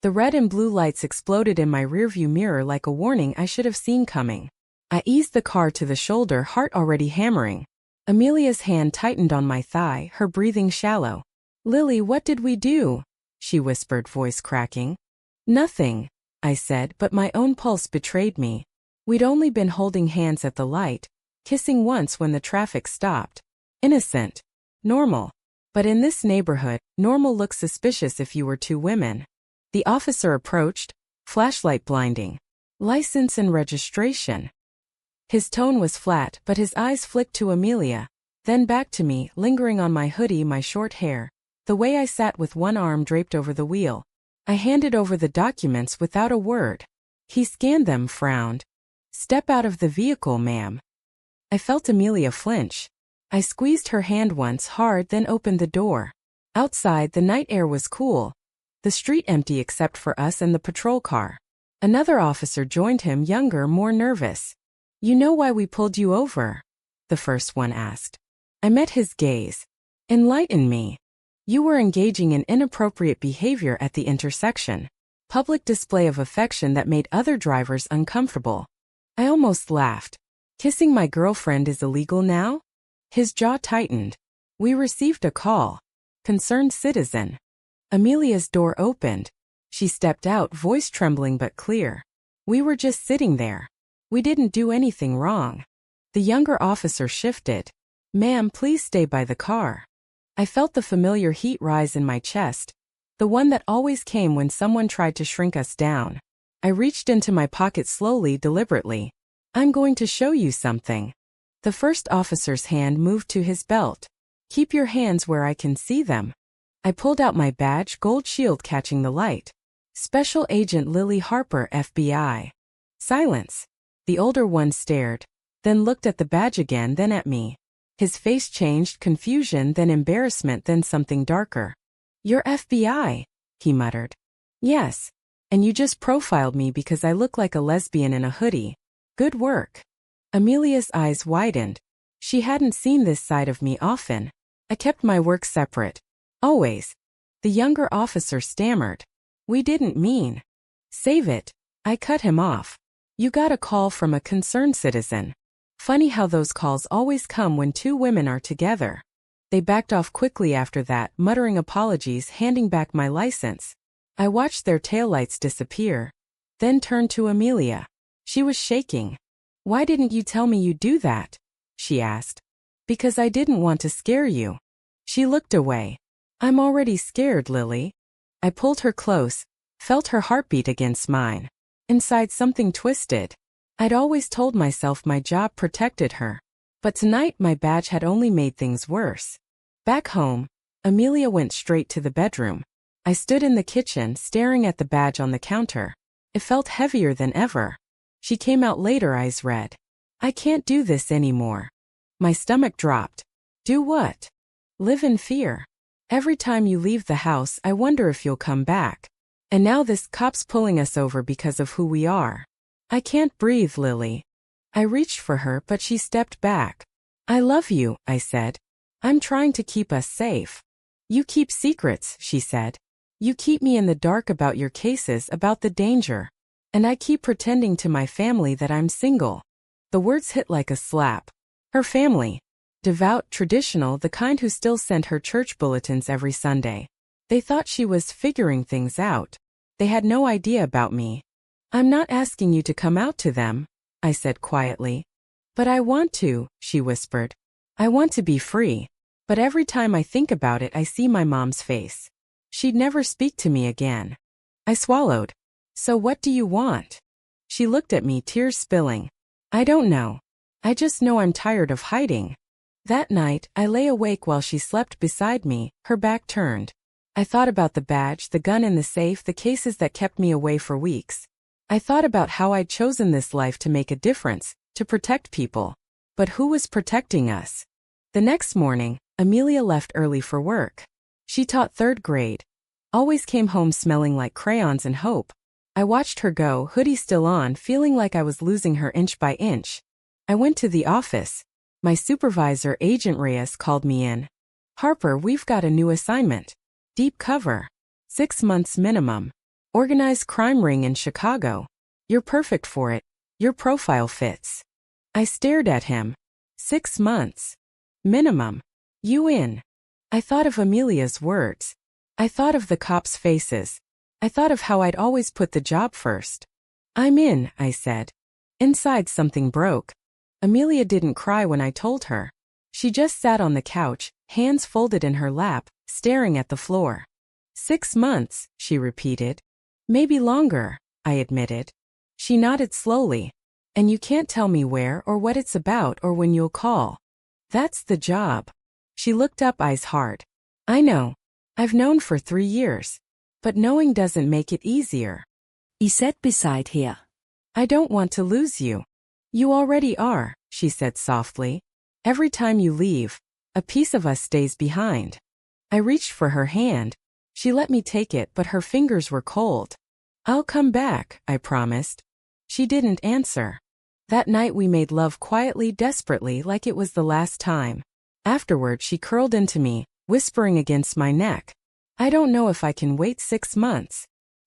The red and blue lights exploded in my rearview mirror like a warning I should have seen coming. I eased the car to the shoulder, heart already hammering. Amelia's hand tightened on my thigh, her breathing shallow. "Lily, what did we do?" she whispered, voice cracking. "Nothing," I said, but my own pulse betrayed me. We'd only been holding hands at the light, kissing once when the traffic stopped. Innocent. Normal. But in this neighborhood, normal looked suspicious if you were two women. The officer approached, flashlight blinding. "License and registration." His tone was flat, but his eyes flicked to Amelia, then back to me, lingering on my hoodie, my short hair, the way I sat with one arm draped over the wheel. I handed over the documents without a word. He scanned them, frowned. "Step out of the vehicle, ma'am." I felt Amelia flinch. I squeezed her hand once hard, then opened the door. Outside, the night air was cool. The street empty except for us and the patrol car. Another officer joined him, younger, more nervous. "You know why we pulled you over?" the first one asked. I met his gaze. "Enlighten me." "You were engaging in inappropriate behavior at the intersection. Public display of affection that made other drivers uncomfortable." I almost laughed. "Kissing my girlfriend is illegal now?" His jaw tightened. "We received a call. Concerned citizen." Amelia's door opened. She stepped out, voice trembling but clear. "We were just sitting there. We didn't do anything wrong." The younger officer shifted. "Ma'am, please stay by the car." I felt the familiar heat rise in my chest, the one that always came when someone tried to shrink us down. I reached into my pocket slowly, deliberately. "I'm going to show you something." The first officer's hand moved to his belt. "Keep your hands where I can see them." I pulled out my badge, gold shield catching the light. "Special Agent Lily Harper, FBI." Silence. The older one stared, then looked at the badge again, then at me. His face changed, confusion, then embarrassment, then something darker. "You're FBI," he muttered. "Yes. And you just profiled me because I look like a lesbian in a hoodie. Good work." Amelia's eyes widened. She hadn't seen this side of me often. "I kept my work separate. Always." The younger officer stammered. "We didn't mean." "Save it." I cut him off. "You got a call from a concerned citizen." Funny how those calls always come when two women are together. They backed off quickly after that, muttering apologies, handing back my license. I watched their taillights disappear, then turned to Amelia. She was shaking. "Why didn't you tell me you'd do that?" she asked. "Because I didn't want to scare you." She looked away. "I'm already scared, Lily." I pulled her close, felt her heartbeat against mine. Inside, something twisted. I'd always told myself my job protected her. But tonight my badge had only made things worse. Back home, Amelia went straight to the bedroom. I stood in the kitchen, staring at the badge on the counter. It felt heavier than ever. She came out later, eyes red. "I can't do this anymore." My stomach dropped. "Do what?" "Live in fear. Every time you leave the house, I wonder if you'll come back. And now this cop's pulling us over because of who we are." "I can't breathe, Lily." I reached for her, but she stepped back. "I love you," I said. "I'm trying to keep us safe." "You keep secrets," she said. "You keep me in the dark about your cases, about the danger. And I keep pretending to my family that I'm single." The words hit like a slap. Her family. Devout, traditional, the kind who still sent her church bulletins every Sunday. They thought she was figuring things out. They had no idea about me. "I'm not asking you to come out to them," I said quietly. "But I want to," she whispered. "I want to be free. But every time I think about it, I see my mom's face. She'd never speak to me again." I swallowed. "So what do you want?" She looked at me, tears spilling. "I don't know. I just know I'm tired of hiding." That night, I lay awake while she slept beside me, her back turned. I thought about the badge, the gun in the safe, the cases that kept me away for weeks. I thought about how I'd chosen this life to make a difference, to protect people. But who was protecting us? The next morning, Amelia left early for work. She taught 3rd grade. Always came home smelling like crayons and hope. I watched her go, hoodie still on, feeling like I was losing her inch by inch. I went to the office. My supervisor, Agent Reyes, called me in. "Harper, we've got a new assignment. Deep cover. 6 months minimum." Organized crime ring in Chicago. You're perfect for it. Your profile fits. I stared at him. 6 months. Minimum. You in? I thought of Amelia's words. I thought of the cops' faces. I thought of how I'd always put the job first. I'm in, I said. Inside something broke. Amelia didn't cry when I told her. She just sat on the couch, hands folded in her lap, staring at the floor. 6 months, she repeated. Maybe longer, I admitted. She nodded slowly. And you can't tell me where or what it's about or when you'll call. That's the job. She looked up, eyes hard. I know. I've known for 3 years. But knowing doesn't make it easier. I sat beside her. I don't want to lose you. You already are, she said softly. Every time you leave, a piece of us stays behind. I reached for her hand. She let me take it, but her fingers were cold. I'll come back, I promised. She didn't answer. That night we made love quietly, desperately, like it was the last time. Afterward she curled into me, whispering against my neck. I don't know if I can wait 6 months.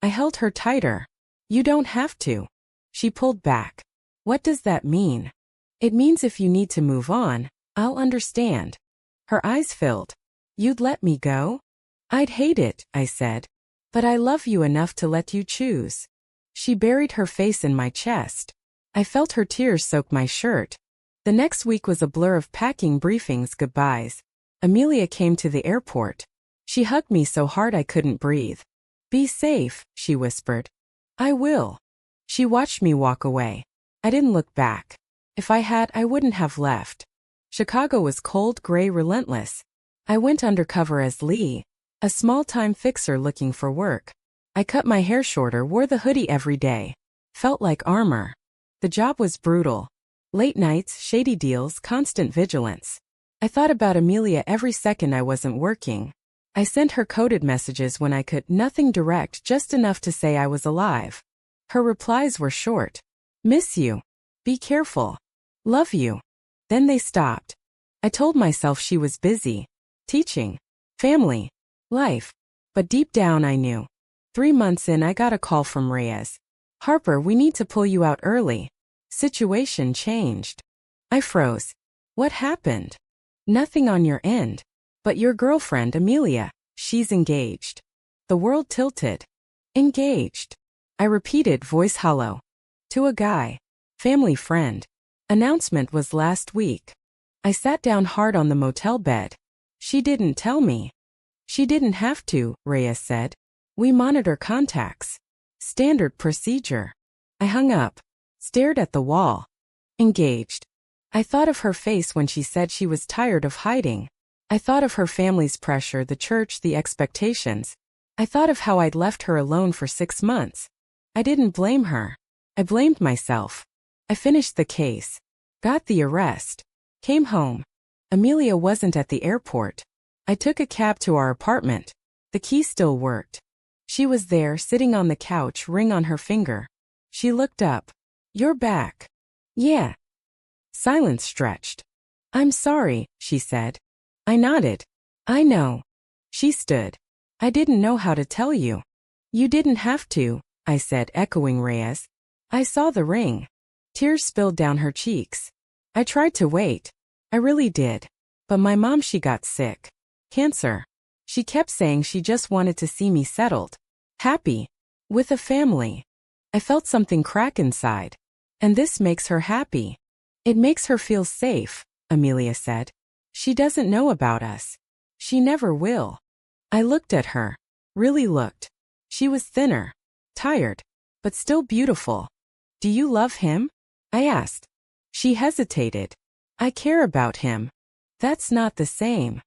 I held her tighter. You don't have to. She pulled back. What does that mean? It means if you need to move on, I'll understand. Her eyes filled. You'd let me go? I'd hate it, I said. But I love you enough to let you choose. She buried her face in my chest. I felt her tears soak my shirt. The next week was a blur of packing, briefings, goodbyes. Amelia came to the airport. She hugged me so hard I couldn't breathe. Be safe, she whispered. I will. She watched me walk away. I didn't look back. If I had, I wouldn't have left. Chicago was cold, gray, relentless. I went undercover as Lee, a small-time fixer looking for work. I cut my hair shorter, wore the hoodie every day. Felt like armor. The job was brutal. Late nights, shady deals, constant vigilance. I thought about Amelia every second I wasn't working. I sent her coded messages when I could, nothing direct, just enough to say I was alive. Her replies were short. Miss you. Be careful. Love you. Then they stopped. I told myself she was busy. Teaching. Family. Life. But deep down I knew. 3 months in I got a call from Reyes. Harper, we need to pull you out early. Situation changed. I froze. What happened? Nothing on your end. But your girlfriend, Amelia, she's engaged. The world tilted. Engaged. I repeated, voice hollow. To a guy. Family friend. Announcement was last week. I sat down hard on the motel bed. She didn't tell me. She didn't have to, Reyes said. We monitor contacts. Standard procedure. I hung up. Stared at the wall. Engaged. I thought of her face when she said she was tired of hiding. I thought of her family's pressure, the church, the expectations. I thought of how I'd left her alone for 6 months. I didn't blame her. I blamed myself. I finished the case. Got the arrest. Came home. Amelia wasn't at the airport. I took a cab to our apartment. The key still worked. She was there, sitting on the couch, ring on her finger. She looked up. You're back. Yeah. Silence stretched. I'm sorry, she said. I nodded. I know. She stood. I didn't know how to tell you. You didn't have to, I said, echoing Reyes. I saw the ring. Tears spilled down her cheeks. I tried to wait. I really did. But my mom, she got sick. Cancer. She kept saying she just wanted to see me settled. Happy. With a family. I felt something crack inside. And this makes her happy. It makes her feel safe, Amelia said. She doesn't know about us. She never will. I looked at her. Really looked. She was thinner. Tired. But still beautiful. Do you love him? I asked. She hesitated. I care about him. That's not the same.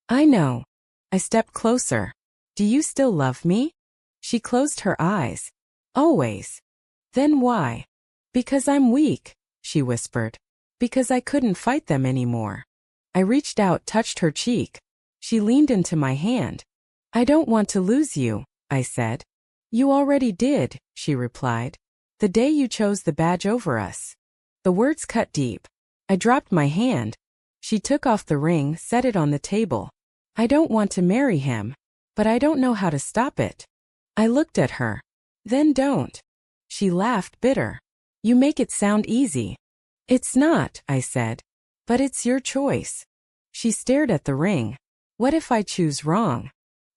I know. I stepped closer. Do you still love me? She closed her eyes. Always. Then why? Because I'm weak, she whispered. Because I couldn't fight them anymore. I reached out, touched her cheek. She leaned into my hand. I don't want to lose you, I said. You already did, she replied. The day you chose the badge over us. The words cut deep. I dropped my hand. She took off the ring, set it on the table. I don't want to marry him, but I don't know how to stop it. I looked at her. Then don't. She laughed bitter. You make it sound easy. It's not, I said. But it's your choice. She stared at the ring. What if I choose wrong?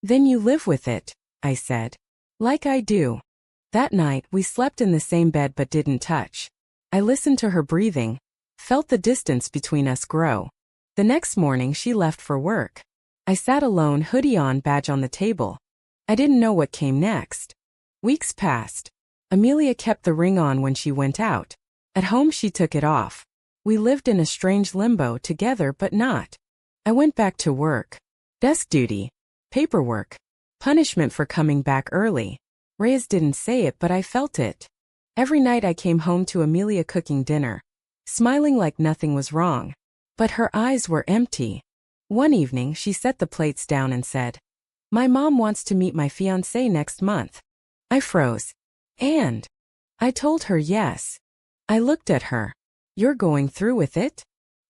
Then you live with it, I said. Like I do. That night we slept in the same bed but didn't touch. I listened to her breathing, felt the distance between us grow. The next morning she left for work. I sat alone, hoodie on, badge on the table. I didn't know what came next. Weeks passed. Amelia kept the ring on when she went out. At home she took it off. We lived in a strange limbo, together but not. I went back to work. Desk duty. Paperwork. Punishment for coming back early. Reyes didn't say it, but I felt it. Every night I came home to Amelia cooking dinner, smiling like nothing was wrong. But her eyes were empty. One evening she set the plates down and said, "My mom wants to meet my fiancé next month." I froze. And I told her yes. I looked at her. "You're going through with it?"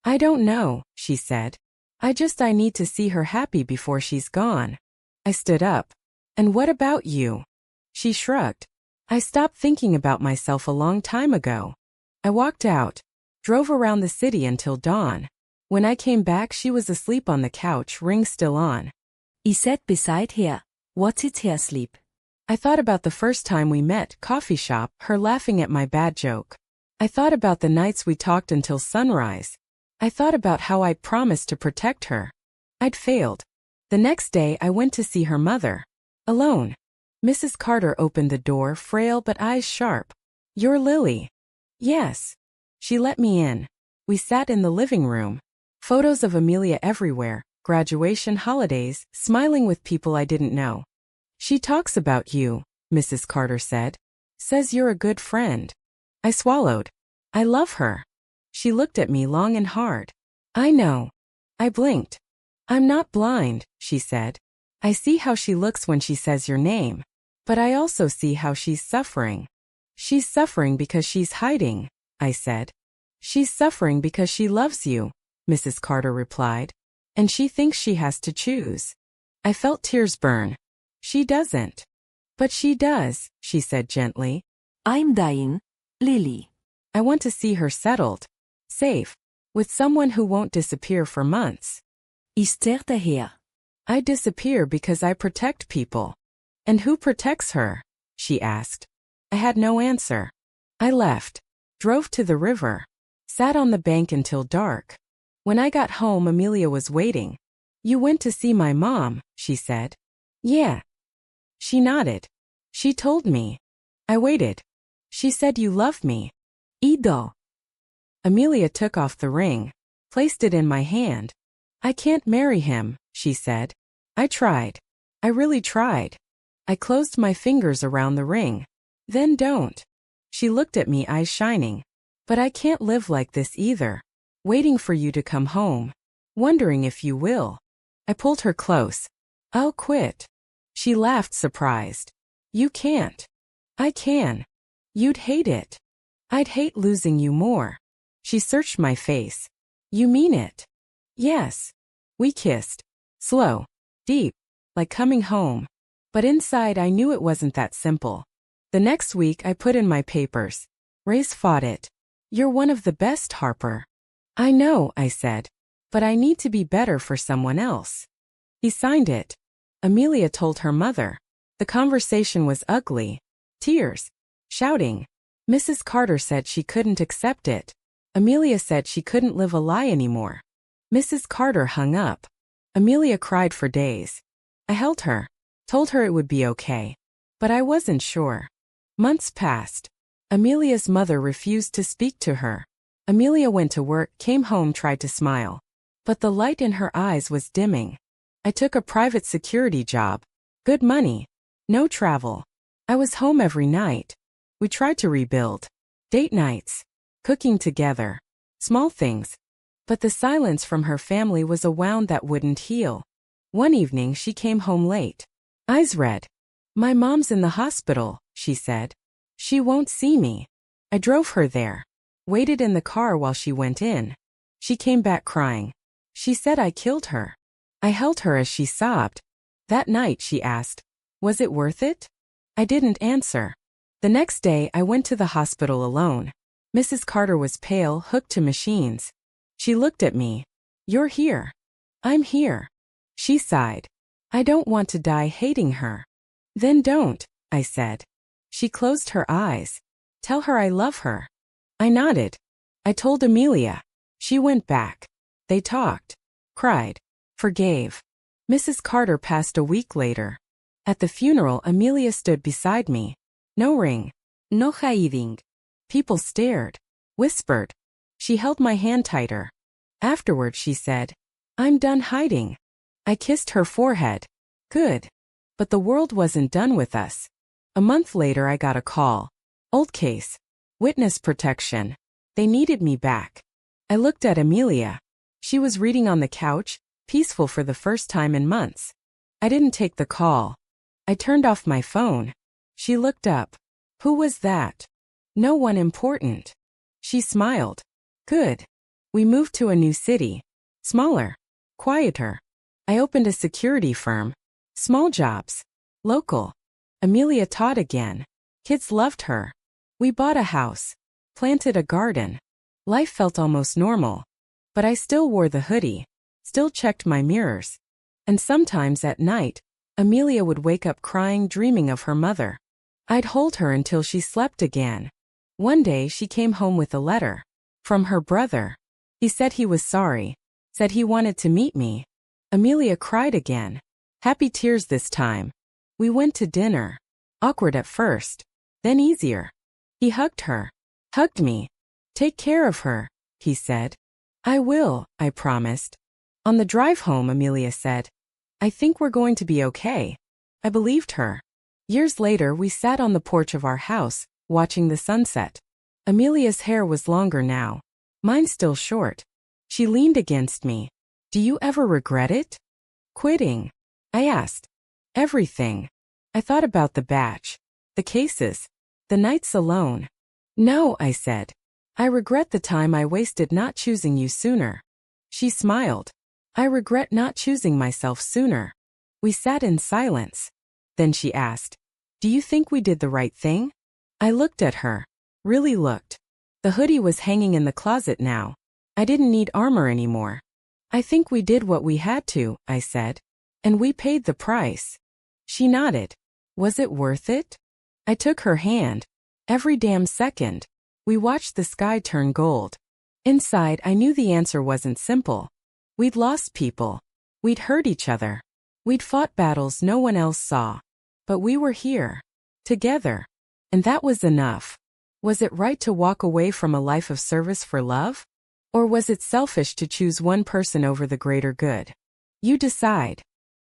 "I don't know," she said. I need to see her happy before she's gone." I stood up. "And what about you?" She shrugged. "I stopped thinking about myself a long time ago." I walked out, drove around the city until dawn. When I came back she was asleep on the couch, ring still on. I sat beside her, watched her sleep. I thought about the first time we met, coffee shop, her laughing at my bad joke. I thought about the nights we talked until sunrise. I thought about how I'd promised to protect her. I'd failed. The next day I went to see her mother. Alone. Mrs. Carter opened the door, frail but eyes sharp. "You're Lily." "Yes." She let me in. We sat in the living room. Photos of Amelia everywhere, graduation, holidays, smiling with people I didn't know. "She talks about you," Mrs. Carter said. "Says you're a good friend." I swallowed. "I love her." She looked at me long and hard. "I know." I blinked. "I'm not blind," she said. "I see how she looks when she says your name. But I also see how she's suffering." "She's suffering because she's hiding," I said. "She's suffering because she loves you," Mrs. Carter replied. "And she thinks she has to choose." I felt tears burn. "She doesn't." "But she does," she said gently. I'm dying, Lily. I want to see her settled, safe, with someone who won't disappear for months. I stared her. I disappear because I protect people. "And who protects her?" she asked. I had no answer. I left, drove to the river, sat on the bank until dark. When I got home, Amelia was waiting. "You went to see my mom," she said. "Yeah." She nodded. "She told me." I waited. "She said you love me." Ido. Amelia took off the ring, placed it in my hand. "I can't marry him," she said. I tried. I really tried. I closed my fingers around the ring. "Then don't." She looked at me, eyes shining. "But I can't live like this either. Waiting for you to come home. Wondering if you will." I pulled her close. "I'll quit." She laughed, surprised. "You can't." "I can." "You'd hate it." "I'd hate losing you more." She searched my face. "You mean it?" "Yes." We kissed. Slow. Deep. Like coming home. But inside I knew it wasn't that simple. The next week I put in my papers. Reyes fought it. "You're one of the best, Harper." "I know," I said. "But I need to be better for someone else." He signed it. Amelia told her mother. The conversation was ugly. Tears. Shouting. Mrs. Carter said she couldn't accept it. Amelia said she couldn't live a lie anymore. Mrs. Carter hung up. Amelia cried for days. I held her. Told her it would be okay. But I wasn't sure. Months passed. Amelia's mother refused to speak to her. Amelia went to work, came home, tried to smile. But the light in her eyes was dimming. I took a private security job. Good money. No travel. I was home every night. We tried to rebuild. Date nights. Cooking together. Small things. But the silence from her family was a wound that wouldn't heal. One evening she came home late. Eyes red. "My mom's in the hospital," she said. "She won't see me." I drove her there. Waited in the car while she went in. She came back crying. She said I killed her. I held her as she sobbed. That night she asked, "Was it worth it?" I didn't answer. The next day, I went to the hospital alone. Mrs. Carter was pale, hooked to machines. She looked at me. "You're here." "I'm here." She sighed. "I don't want to die hating her." "Then don't," I said. She closed her eyes. "Tell her I love her." I nodded. I told Amelia. She went back. They talked. Cried. Forgave. Mrs. Carter passed a week later. At the funeral, Amelia stood beside me. No ring. No hiding. People stared. Whispered. She held my hand tighter. Afterward, she said, "I'm done hiding." I kissed her forehead. Good. But the world wasn't done with us. A month later, I got a call. Old case. Witness protection. They needed me back. I looked at Amelia. She was reading on the couch, peaceful for the first time in months. I didn't take the call. I turned off my phone. She looked up. "Who was that?" "No one important." She smiled. Good. We moved to a new city. Smaller. Quieter. I opened a security firm. Small jobs. Local. Amelia taught again. Kids loved her. We bought a house. Planted a garden. Life felt almost normal. But I still wore the hoodie. Still checked my mirrors. And sometimes at night, Amelia would wake up crying, dreaming of her mother. I'd hold her until she slept again. One day she came home with a letter. From her brother. He said he was sorry. Said he wanted to meet me. Amelia cried again. Happy tears this time. We went to dinner. Awkward at first. Then easier. He hugged her. Hugged me. "Take care of her," he said. "I will," I promised. On the drive home, Amelia said, "I think we're going to be okay." I believed her. Years later, we sat on the porch of our house, watching the sunset. Amelia's hair was longer now. Mine still short. She leaned against me. "Do you ever regret it?" "Quitting?" I asked. "Everything." I thought about the batch. The cases. The nights alone. "No," I said. "I regret the time I wasted not choosing you sooner." She smiled. "I regret not choosing myself sooner." We sat in silence. Then she asked, "Do you think we did the right thing?" I looked at her. Really looked. The hoodie was hanging in the closet now. I didn't need armor anymore. "I think we did what we had to," I said. "And we paid the price." She nodded. Was it worth it? I took her hand. Every damn second. We watched the sky turn gold. Inside, I knew the answer wasn't simple. We'd lost people. We'd hurt each other. We'd fought battles no one else saw. But we were here. Together. And that was enough. Was it right to walk away from a life of service for love? Or was it selfish to choose one person over the greater good? You decide.